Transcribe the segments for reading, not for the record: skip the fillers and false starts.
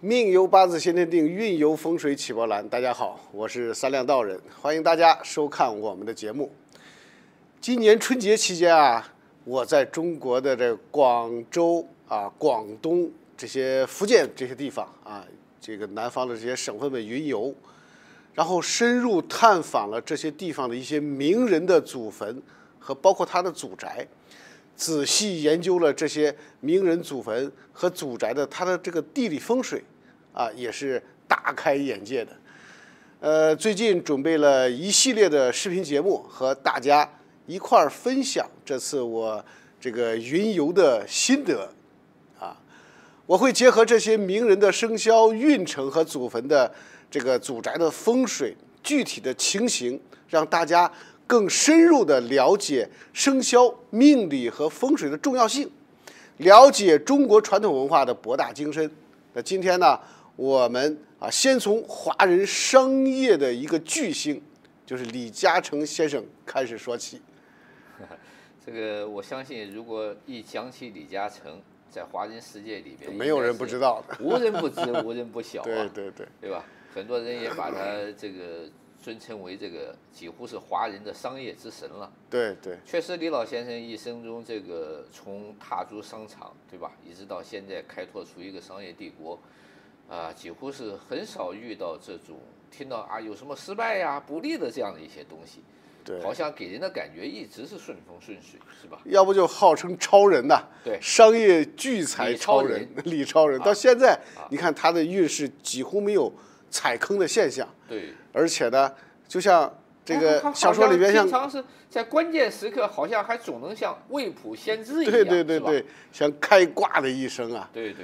命由八字先天定，运由风水起波澜。大家好，我是三亮道人，欢迎大家收看我们的节目。今年春节期间啊，我在中国的这广州啊、广东这些福建这些地方啊，这个南方的这些省份们云游，然后深入探访了这些地方的一些名人的祖坟和包括他的祖宅。仔细研究了这些名人祖坟和祖宅的它的这个地理风水，啊，也是大开眼界的。最近准备了一系列的视频节目，和大家一块儿分享这次我这个云游的心得。啊，我会结合这些名人的生肖运程和祖坟的这个祖宅的风水具体的情形，让大家更深入地了解生肖命理和风水的重要性，了解中国传统文化的博大精深。那今天呢，我们先从华人商业的一个巨星，就是李嘉诚先生开始说起。这个我相信，如果一讲起李嘉诚，在华人世界里边，没有人不知道的，无人不知，无人不晓啊，对吧？很多人也把他这个尊称为这个几乎是华人的商业之神了。对，确实，李老先生一生中这个从踏足商场，对吧，一直到现在开拓出一个商业帝国，几乎是很少遇到这种听到有什么失败呀、不利的这样的一些东西。对，好像给人的感觉一直是顺风顺水，是吧？要不就号称超人呐，对，商业聚财超人李超人，到现在你看他的运势几乎没有踩坑的现象。对，而且呢，就像这个小说里边经常是在关键时刻，好像还总能像未卜先知一样，对，像开挂的一生啊。对。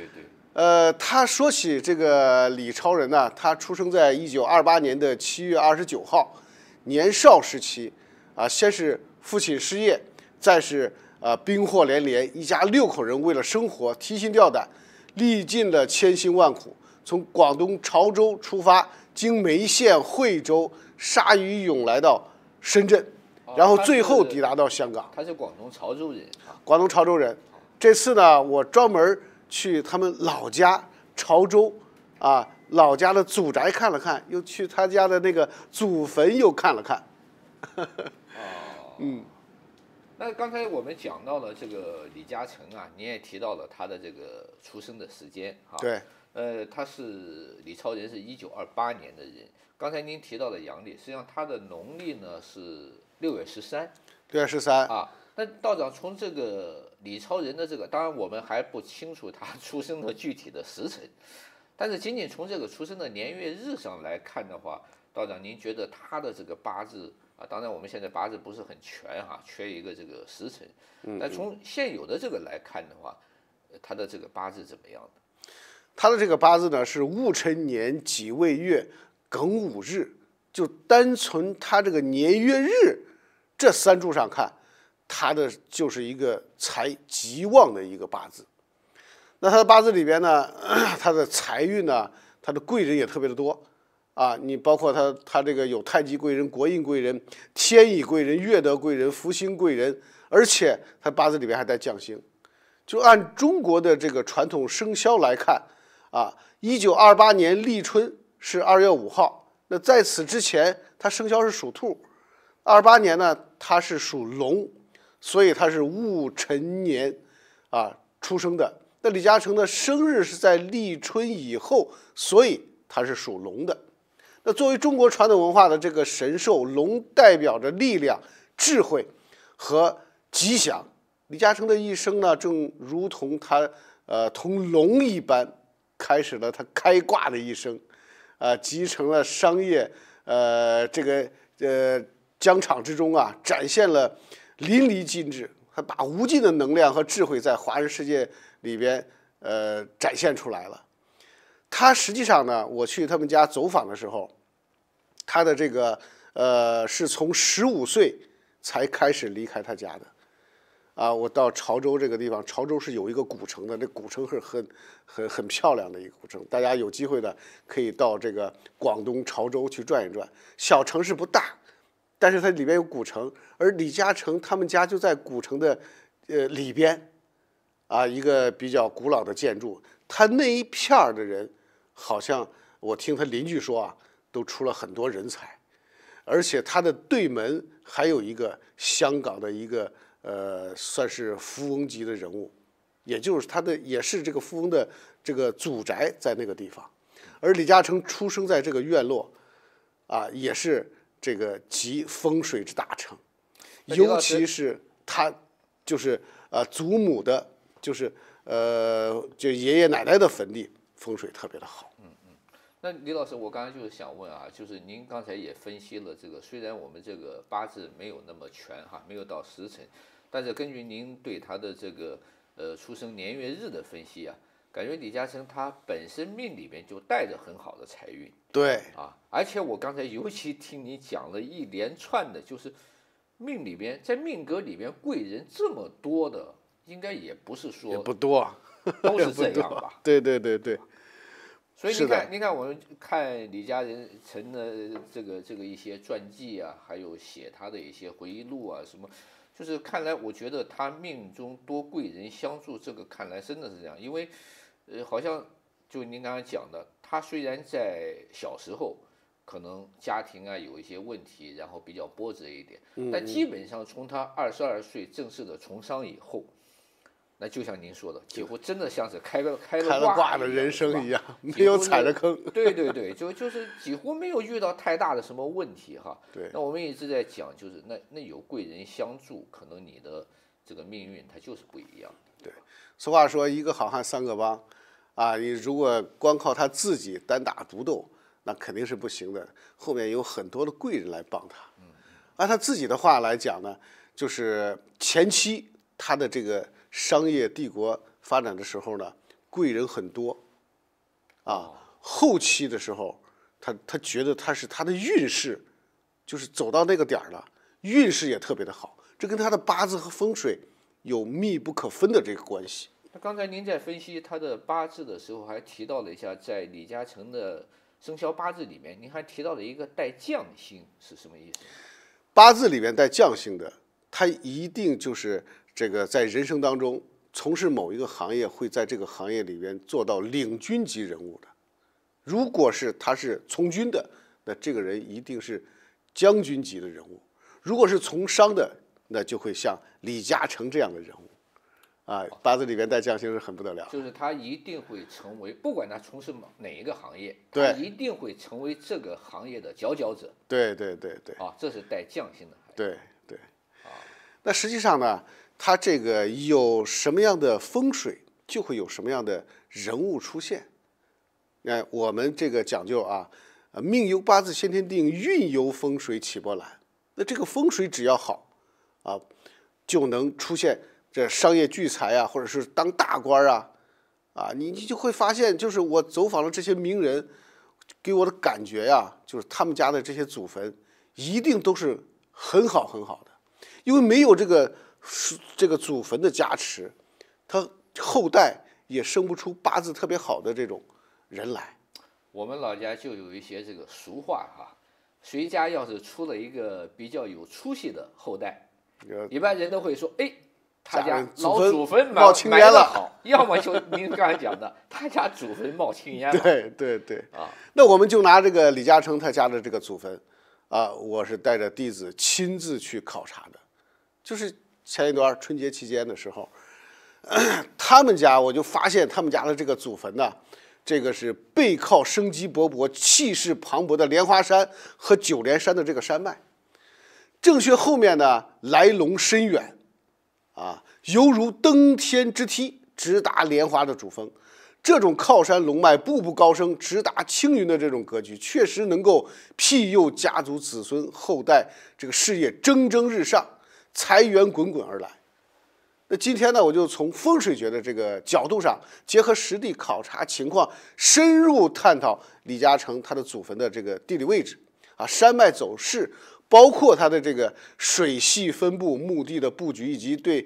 他说起这个李超人呢，他出生在1928年的7月29号。年少时期，先是父亲失业，再是兵祸连连，一家6口人为了生活提心吊胆，历尽了千辛万苦，从广东潮州出发，经梅县、惠州、鲨鱼涌来到深圳，然后最后抵达到香港。他是广东潮州人啊。广东潮州人。这次呢，我专门去他们老家潮州老家的祖宅看了看，又去他家的那个祖坟又看了看。那刚才我们讲到了这个李嘉诚啊，您也提到了他的这个出生的时间啊。对。他是李超人，是1928年的人。刚才您提到的阳历，实际上他的农历呢是6月13。6月13啊。那道长从这个李超人的这个，当然我们还不清楚他出生的具体的时辰。但是仅仅从这个出生的年月日上来看的话，道长您觉得他的这个八字当然我们现在八字不是很全缺一个这个时辰。但从现有的这个来看的话，他的这个八字怎么样的？他的这个八字呢是戊辰年己未月庚午日，就单从他这个年月日这3柱上看，他的就是一个财极旺的一个八字。那他的八字里边呢，他的财运呢，他的贵人也特别的多你包括他这个有太极贵人、国印贵人、天乙贵人、月德贵人、福星贵人，而且他八字里边还带将星。就按中国的这个传统生肖来看1928年立春是2月5号，那在此之前他生肖是属兔，28年呢他是属龙，所以他是戊辰年出生的。那李嘉诚的生日是在立春以后，所以他是属龙的。那作为中国传统文化的这个神兽，龙代表着力量、智慧和吉祥。李嘉诚的一生呢，正如同他同龙一般，开始了他开挂的一生，集成了商业疆场之中展现了淋漓尽致，他把无尽的能量和智慧在华人世界里边展现出来了。他实际上呢，我去他们家走访的时候，他的这个是从15岁才开始离开他家的。我到潮州这个地方，潮州是有一个古城的，这古城是很漂亮的一个古城，大家有机会的可以到这个广东潮州去转一转。小城市不大，但是它里边有古城，而李嘉诚他们家就在古城的里边，一个比较古老的建筑。他那一片儿的人好像我听他邻居说啊，都出了很多人才，而且他的对门还有一个香港的一个算是富翁级的人物，也就是他的也是这个富翁的这个祖宅在那个地方，而李嘉诚出生在这个院落，啊，也是这个集风水之大成，尤其是他就是祖母的，就是就爷爷奶奶的坟地风水特别的好。那李老师，我刚才就是想问啊，就是您刚才也分析了这个，虽然我们这个八字没有那么全哈，没有到10辰，但是根据您对他的这个出生年月日的分析啊，感觉李嘉诚他本身命里面就带着很好的财运。对啊，而且我刚才尤其听你讲了一连串的，就是命里边在命格里边贵人这么多的，应该也不是说也不多，都是这样吧？对对对对。所以你看，我们看李嘉诚的这个一些传记啊，还有写他的一些回忆录啊，什么，就是看来我觉得他命中多贵人相助，这个看来真的是这样，因为好像就您刚才讲的，他虽然在小时候可能家庭啊有一些问题，然后比较波折一点，但基本上从他22岁正式的从商以后。那就像您说的，几乎真的像是开了挂的人生一样，没有踩着坑。对对对，就是几乎没有遇到太大的什么问题哈。对。那我们一直在讲，就是那有贵人相助，可能你的这个命运它就是不一样。对，俗话说一个好汉三个帮，啊，你如果光靠他自己单打独斗，那肯定是不行的。后面有很多的贵人来帮他。按他自己的话来讲呢，就是前期他的这个商业帝国发展的时候呢，贵人很多，啊，后期的时候，他觉得他的运势，就是走到那个点儿了，运势也特别的好，这跟他的八字和风水有密不可分的这个关系。那刚才您在分析他的八字的时候，还提到了一下，在李嘉诚的生肖八字里面，您还提到了一个带将星，是什么意思？八字里面带将星的，他一定就是这个在人生当中从事某一个行业，会在这个行业里边做到领军级人物的。如果是他是从军的，那这个人一定是将军级的人物；如果是从商的，那就会像李嘉诚这样的人物。啊，八字里边带将星是很不得了，就是他一定会成为，不管他从事哪一个行业，对，他一定会成为这个行业的佼佼者。对对对对。啊，这是带将星的。对对。那实际上呢，他这个有什么样的风水，就会有什么样的人物出现。我们这个讲究啊，命由八字先天定，运由风水起波澜。那这个风水只要好啊，就能出现这商业聚财啊，或者是当大官啊，你就会发现，就是我走访了这些名人，给我的感觉呀，就是他们家的这些祖坟一定都是很好很好的，因为没有这个祖坟的加持，他后代也生不出八字特别好的这种人来。我们老家就有一些这个俗话哈，谁家要是出了一个比较有出息的后代，一般人都会说，哎，他家老祖坟冒青烟了，好，要么就您刚才讲的，他家祖坟冒青烟了。对对对啊，那我们就拿这个李嘉诚他家的这个祖坟啊，我是带着弟子亲自去考察的，就是前一段春节期间的时候，他们家我就发现他们家的这个祖坟呢，这个是背靠生机勃勃、气势磅礴的莲花山和九连山的这个山脉，正穴后面呢来龙深远。啊，犹如登天之梯，直达莲花的主峰。这种靠山龙脉，步步高升，直达青云的这种格局，确实能够庇佑家族子孙后代这个事业蒸蒸日上，财源滚滚而来。那今天呢，我就从风水学的这个角度上，结合实地考察情况，深入探讨李嘉诚他的祖坟的这个地理位置啊，山脉走势。包括它的这个水系分布、墓地的布局，以及对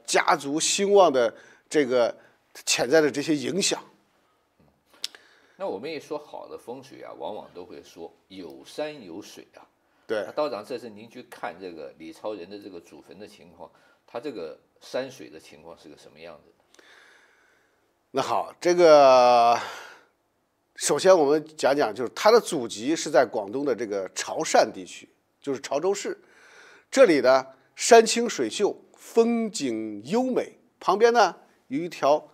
家族兴旺的这个潜在的这些影响。那我们一说好的风水啊，往往都会说有山有水啊。对。那道长，这次您去看这个李超人的这个祖坟的情况，他这个山水的情况是个什么样子的？那好，这个首先我们讲讲，就是它的祖籍是在广东的这个潮汕地区，就是潮州市。这里呢山清水秀，风景优美，旁边呢有一条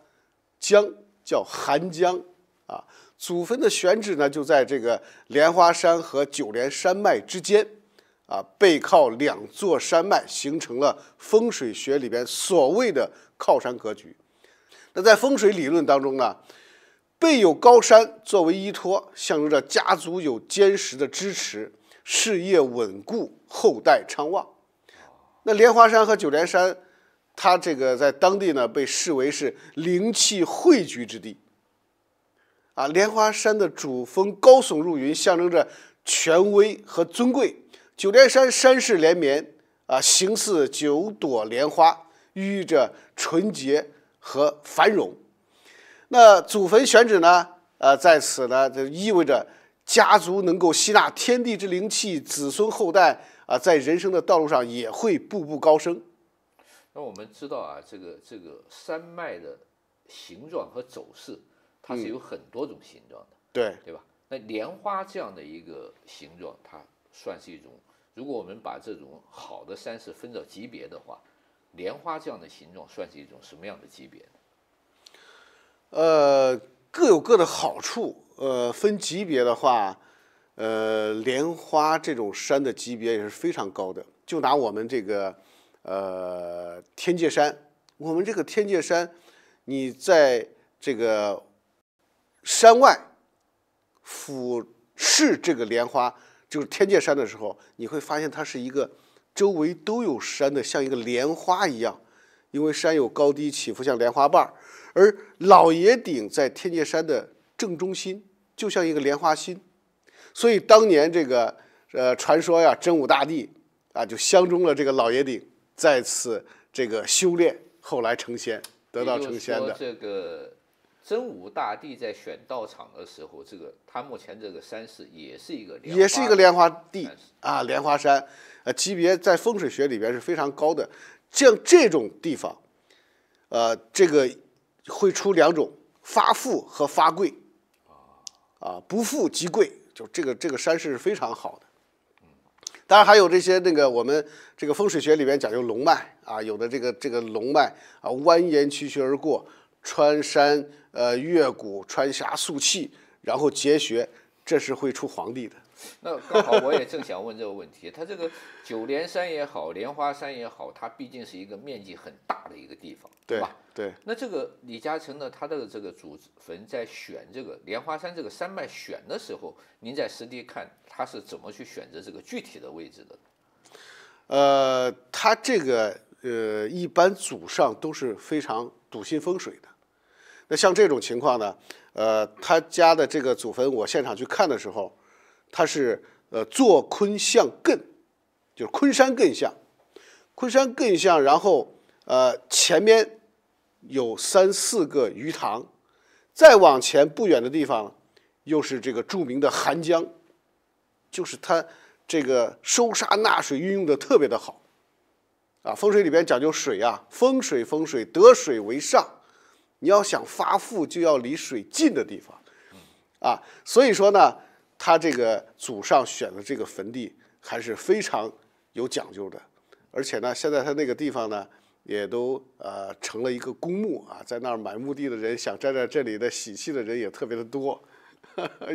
江叫韩江啊。祖坟的选址呢就在这个莲花山和九莲山脉之间啊，背靠两座山脉，形成了风水学里边所谓的靠山格局。那在风水理论当中呢，背有高山作为依托，象征着家族有坚实的支持，事业稳固，后代昌旺。那莲花山和九莲山，它这个在当地呢被视为是灵气汇聚之地。啊，莲花山的主峰高耸入云，象征着权威和尊贵；九莲山山势连绵，啊，形似九朵莲花，寓意着纯洁和繁荣。那祖坟选址呢？在此呢，就意味着家族能够吸纳天地之灵气，子孙后代啊，在人生的道路上也会步步高升。那我们知道啊，这个山脉的形状和走势，它是有很多种形状的，对吧？那莲花这样的一个形状，它算是一种。如果我们把这种好的山势分到级别的话，莲花这样的形状算是一种什么样的级别呢？各有各的好处。分级别的话，莲花这种山的级别也是非常高的。就拿我们这个天界山，我们这个天界山，你在这个山外俯视这个莲花，就是天界山的时候，你会发现它是一个周围都有山的，像一个莲花一样，因为山有高低起伏，像莲花瓣。而老爷顶在天界山的正中心，就像一个莲花心。所以当年这个传说呀，真武大帝啊就相中了这个老爷顶，在此这个修炼，后来成仙，得道成仙的。这个真武大帝在选道场的时候，他目前这个山势也是一个莲花地啊，莲花山，级别在风水学里边是非常高的。这种地方，这个会出两种，发富和发贵，啊，不富即贵，就这个山势是非常好的。当然还有这些我们这个风水学里边讲究龙脉啊，有的这个龙脉啊蜿蜒曲曲而过，穿山越谷，穿峡溯气，然后结穴，这是会出皇帝的。那刚好我也正想问这个问题，它这个九莲山也好，莲花山也好，它毕竟是一个面积很大的一个地方，对吧？对。那这个李嘉诚呢，他的这个祖坟在选这个莲花山这个山脉选的时候，您在实地看他是怎么去选择这个具体的位置的？他这个一般祖上都是非常笃信风水的。那像这种情况呢，他家的这个祖坟，我现场去看的时候，它是坐坤向艮，就是坤山艮向，坤山艮向，然后前面有3、4个鱼塘，再往前不远的地方又是这个著名的韩江，就是它这个收沙纳水运用的特别的好啊。风水里边讲究水啊，风水得水为上，你要想发富就要离水近的地方啊。所以说呢，他这个祖上选的这个坟地还是非常有讲究的。而且呢，现在他那个地方呢也都成了一个公墓啊，在那儿买墓地的人，想沾沾这里的喜气的人也特别的多。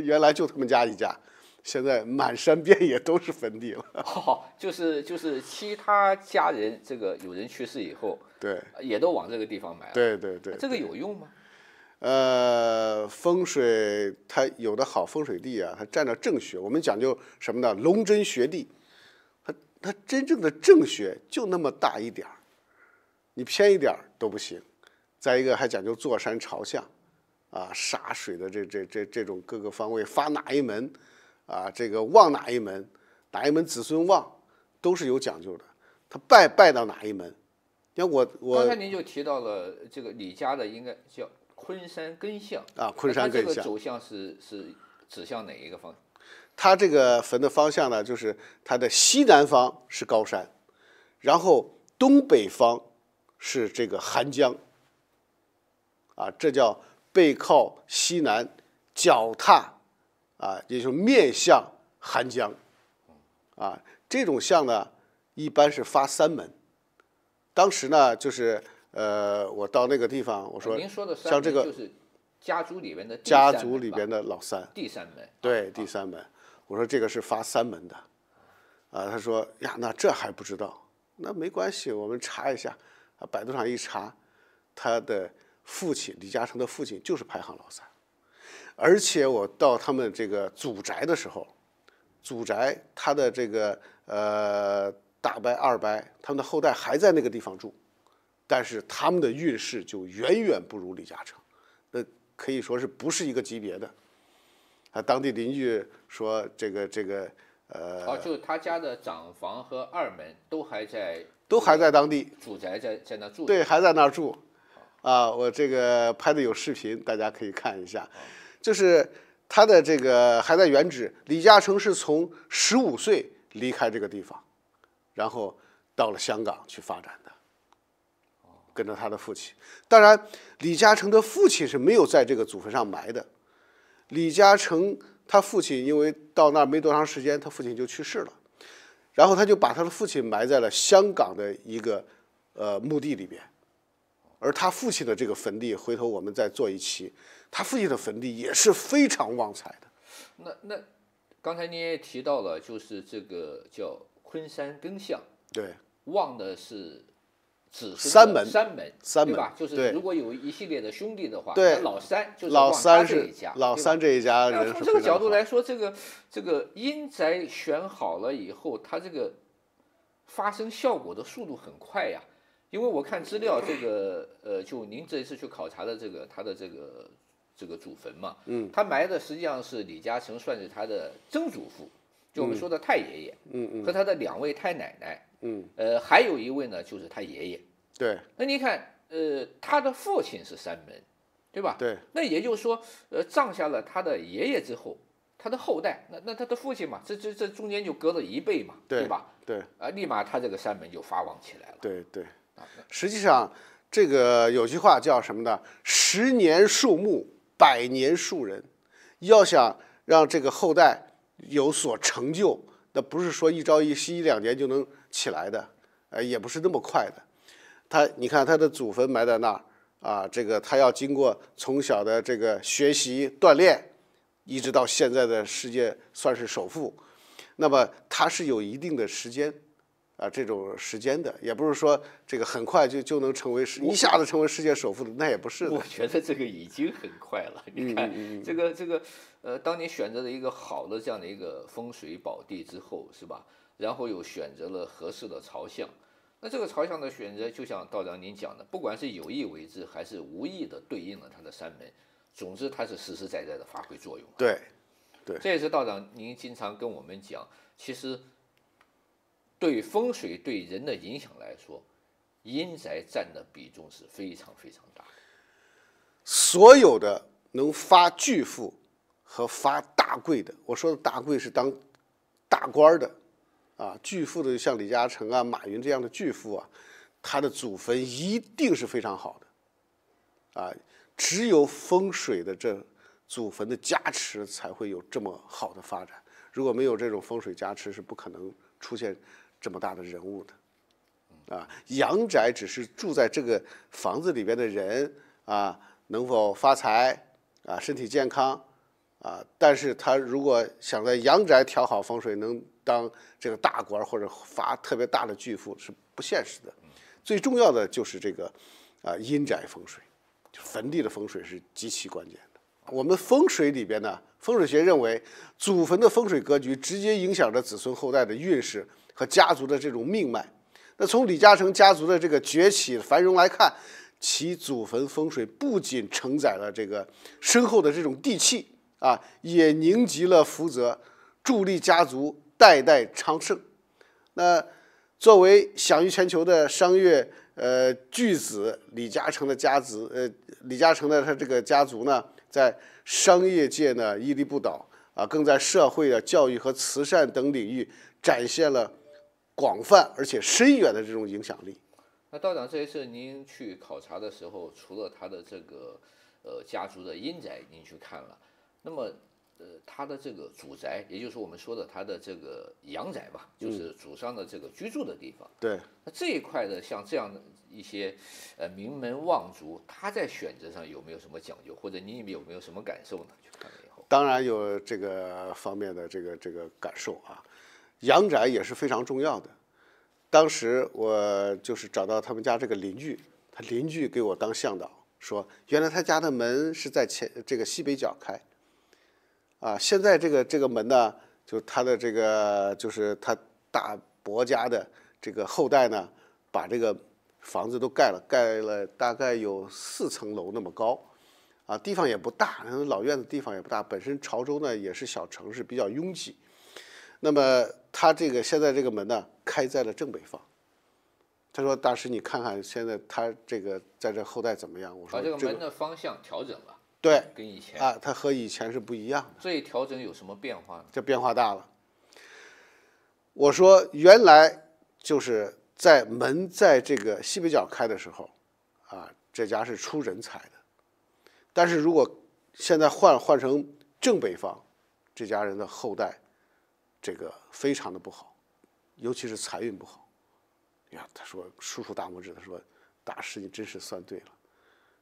原来就他们家一家，现在满山遍野都是坟地了。就是其他家人这个有人去世以后，对，也都往这个地方买了。对，这个有用吗？风水它有的好风水地啊，它占着正穴。我们讲究什么呢？龙真穴地，它真正的正穴就那么大一点儿，你偏一点儿都不行。再一个还讲究坐山朝向，啊，煞水的这种各个方位，发哪一门，啊，这个旺哪一门，哪一门子孙旺，都是有讲究的。他拜到哪一门？你看我刚才您就提到了这个李家的应该叫坤山艮向啊，坤山艮向，这个走向是指向哪一个方向？它这个坟的方向呢，就是它的西南方是高山，然后东北方是这个韩江，啊，这叫背靠西南，脚踏也就是面向韩江这种像呢一般是发3门。当时呢就是我到那个地方，我说您说的像这个就是家族里边的家族里边的老三，第3门，对，第3门。我说这个是发3门的他说呀，那这还不知道，那没关系，我们查一下百度上一查，他的父亲李嘉诚的父亲就是排行老3。而且我到他们这个祖宅的时候，祖宅他的这个大伯二伯他们的后代还在那个地方住，但是他们的运势就远远不如李嘉诚，那可以说是不是一个级别的。当地邻居说这个就是他家的长房和2门都还在当地，祖宅在那住，对，还在那儿住我这个拍的有视频，大家可以看一下。就是他的这个还在原址，李嘉诚是从15岁离开这个地方，然后到了香港去发展的，跟着他的父亲。当然，李嘉诚的父亲是没有在这个祖坟上埋的。李嘉诚他父亲因为到那儿没多长时间，他父亲就去世了，然后他就把他的父亲埋在了香港的一个墓地里边。而他父亲的这个坟地，回头我们再做一期，他父亲的坟地也是非常旺财的。那刚才你也提到了，就是这个叫昆山庚向，对，旺的是子孙的三门，对吧？就是如果有一系列的兄弟的话，对，老三就是老三是老三这一家人。从这个角度来说，这个阴宅选好了以后，它这个发生效果的速度很快呀。因为我看资料，这个就您这一次去考察的他的这个祖坟嘛，他埋的实际上是李嘉诚算是他的曾祖父，就我们说的太爷爷，和他的2位太奶奶，还有一位呢就是他爷爷。对。那你看，他的父亲是3门，对吧？对。那也就是说，葬下了他的爷爷之后，他的后代，那他的父亲嘛，这中间就隔了1辈嘛，对吧？对。立马他这个3门就发旺起来了。对对。实际上，这个有句话叫什么呢？10年树木，100年树人。要想让这个后代有所成就，那不是说一朝一夕1-2年就能起来的，也不是那么快的。你看他的祖坟埋在那儿这个他要经过从小的这个学习锻炼，一直到现在的世界算是首富，那么他是有一定的时间。这种时间的，也不是说这个很快就能一下子成为世界首富的，那也不是的。我觉得这个已经很快了。你看，这个当你选择了一个好的这样的一个风水宝地之后，是吧？然后又选择了合适的朝向，那这个朝向的选择，就像道长您讲的，不管是有意为之还是无意的对应了它的3门，总之它是实实在在的发挥作用。对，对，这也是道长您经常跟我们讲，其实。对风水对人的影响来说，阴宅占的比重是非常非常大的。所有的能发巨富和发大贵的，我说的大贵是当大官的巨富的像李嘉诚马云这样的巨富他的祖坟一定是非常好的只有风水的这祖坟的加持才会有这么好的发展。如果没有这种风水加持，是不可能出现这么大的人物的阳宅只是住在这个房子里边的人能否发财身体健康但是他如果想在阳宅调好风水，能当这个大官或者发特别大的巨富是不现实的。最重要的就是这个阴宅风水，坟地的风水是极其关键的。我们风水里边呢，风水学认为祖坟的风水格局直接影响着子孙后代的运势和家族的这种命脉。那从李嘉诚家族的这个崛起繁荣来看，其祖坟风水不仅承载了这个深厚的这种地气也凝集了福泽，助力家族代代昌盛。那作为享誉全球的商业巨子李嘉诚的他这个家族呢，在商业界呢屹立不倒更在社会教育和慈善等领域展现了广泛而且深远的这种影响力。那道长这一次您去考察的时候，除了他的这个家族的阴宅您去看了，那么他的这个主宅，也就是我们说的他的这个阳宅吧，就是祖上的这个居住的地方。对，那这一块的像这样的一些名门望族，他在选择上有没有什么讲究，或者你有没有什么感受呢？去看了以后，当然有这个方面的这个感受啊，阳宅也是非常重要的。当时我就是找到他们家这个邻居，他邻居给我当向导，说原来他家的门是在这个西北角开，啊，现在这个门呢，就他的这个就是他大伯家的这个后代呢，把这个房子都盖了大概有4层楼那么高，啊，地方也不大，老院子地方也不大，本身潮州呢也是小城市，比较拥挤。那么他这个现在这个门呢，开在了正北方。他说：“大师，你看看现在他这个在这后代怎么样？”我说：“把这个门的方向调整了，对，跟以前啊，它和以前是不一样的。这一调整有什么变化呢？这变化大了。我说原来就是门在这个西北角开的时候，啊，这家是出人才的。但是如果现在换成正北方，这家人的后代，这个非常的不好，尤其是财运不好。呀，他说竖大拇指，他说大师你真是算对了。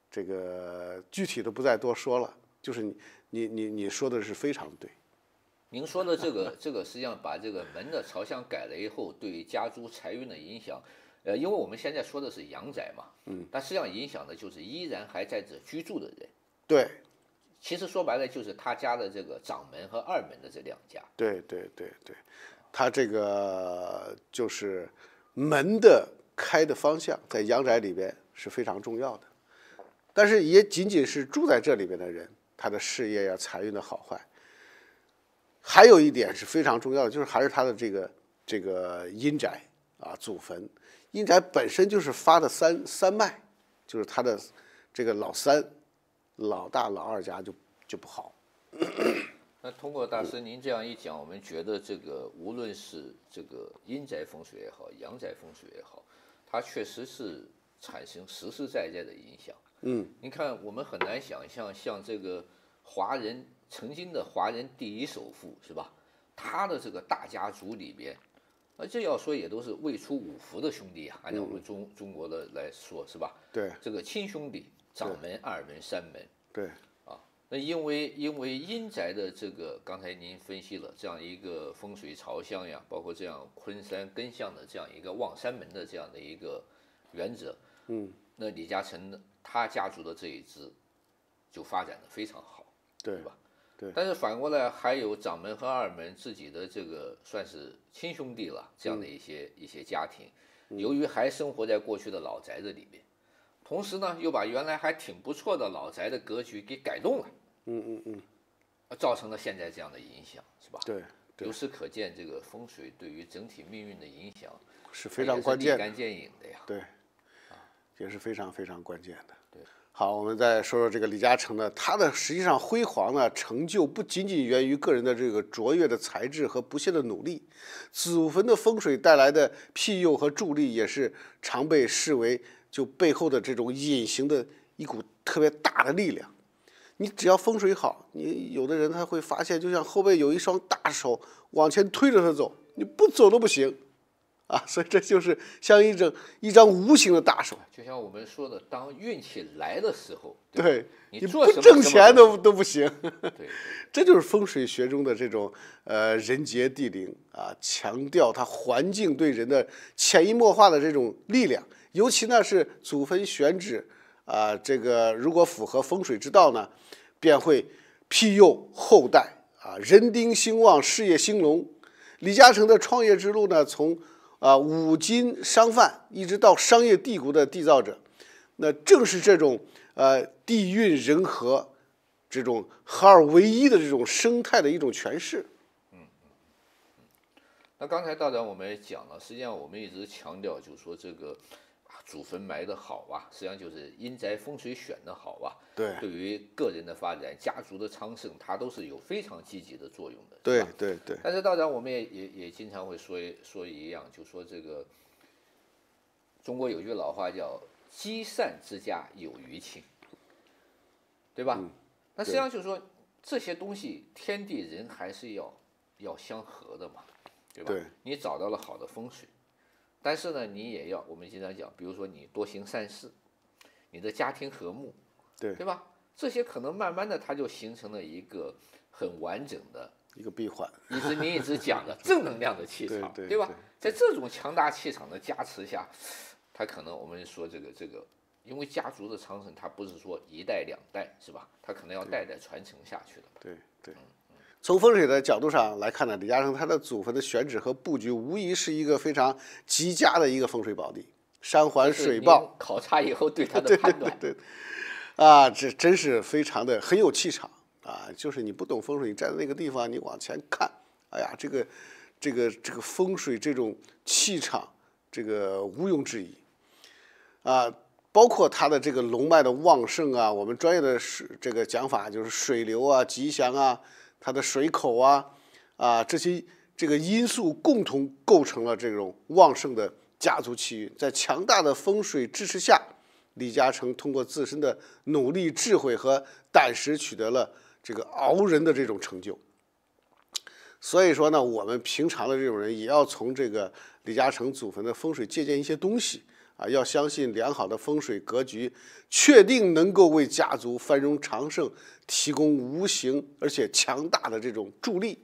这个具体的不再多说了，就是你说的是非常对。您说的这个实际上把这个门的朝向改了以后，对家族财运的影响，因为我们现在说的是阳宅嘛，但实际上影响的就是依然还在这居住的人。对，其实说白了就是他家的这个掌门和二门的这2家。对，他这个就是门的开的方向，在阳宅里边是非常重要的，但是也仅仅是住在这里边的人，他的事业呀、财运的好坏。还有一点是非常重要的，就是还是他的这个阴宅啊，祖坟。阴宅本身就是发的三脉，就是他的这个老三、老大、老二家就不好。那通过大师您这样一讲，我们觉得这个无论是这个阴宅风水也好，阳宅风水也好，它确实是产生实实在在的影响。您看我们很难想象，像这个曾经的华人第一首富是吧？他的这个大家族里边，这要说也都是未出五福的兄弟啊，按照我们中国的来说是吧？对，这个亲兄弟，掌门、二门、三门。对。那因为阴宅的这个，刚才您分析了这样一个风水朝向呀，包括这样坤山艮向的这样一个望山门的这样的一个原则，那李嘉诚他家族的这一支就发展的非常好，对吧？对。但是反过来还有掌门和二门自己的这个算是亲兄弟了，这样的一些家庭，由于还生活在过去的老宅子里面，同时呢又把原来还挺不错的老宅的格局给改动了。造成了现在这样的影响，是吧？对，由此可见，这个风水对于整体命运的影响是非常关键的，立竿见影的呀。对，也是非常非常关键的。对，好，我们再说说这个李嘉诚呢，他的实际上辉煌呢，成就不仅仅源于个人的这个卓越的才智和不懈的努力，祖坟的风水带来的庇佑和助力，也是常被视为就背后的这种隐形的一股特别大的力量。你只要风水好，你有的人他会发现，就像后背有一双大手往前推着他走，你不走都不行，啊，所以这就是像一张无形的大手。就像我们说的，当运气来的时候，对，你不挣钱都不行。对，这就是风水学中的这种人杰地灵啊，强调它环境对人的潜移默化的这种力量，尤其呢是祖坟选址。这个如果符合风水之道呢，便会庇佑后代啊，人丁兴旺，事业兴隆。李嘉诚的创业之路呢，从五金商贩一直到商业帝国的缔造者，那正是这种地运人和、这种合二为一的这种生态的一种诠释。那刚才道长我们也讲了，实际上我们一直强调，就是说这个。祖坟埋得好啊，实际上就是阴宅风水选得好啊。对，对于个人的发展、家族的昌盛，它都是有非常积极的作用的。对。但是道长，我们也经常会说一样，就说这个中国有句老话叫“积善之家有余庆”，对吧？那实际上就是说，这些东西天地人还是要相合的嘛，对吧？对，你找到了好的风水，但是呢，你也要我们经常讲，比如说你多行善事，你的家庭和睦，对吧？这些可能慢慢的它就形成了一个很完整的一个闭环，你一直讲的正能量的气场，对吧？在这种强大气场的加持下，它可能我们说这个，因为家族的长盛，它不是说一代两代，是吧？它可能要代代传承下去的。对。从风水的角度上来看呢，李嘉诚他的祖坟的选址和布局，无疑是一个非常极佳的一个风水宝地，山环水抱。考察以后对他的判断，对，啊，这真是非常的很有气场啊！就是你不懂风水，你站在那个地方，你往前看，哎呀，这个风水这种气场，这个毋庸置疑啊！包括它的这个龙脉的旺盛啊，我们专业的这个讲法就是水流啊、吉祥啊、它的水口啊这些这个因素共同构成了这种旺盛的家族气运。在强大的风水支持下，李嘉诚通过自身的努力、智慧和胆识，取得了这个傲人的这种成就。所以说呢，我们平常的这种人也要从这个李嘉诚祖坟的风水借鉴一些东西啊，要相信良好的风水格局确定能够为家族繁荣长盛提供无形而且强大的这种助力。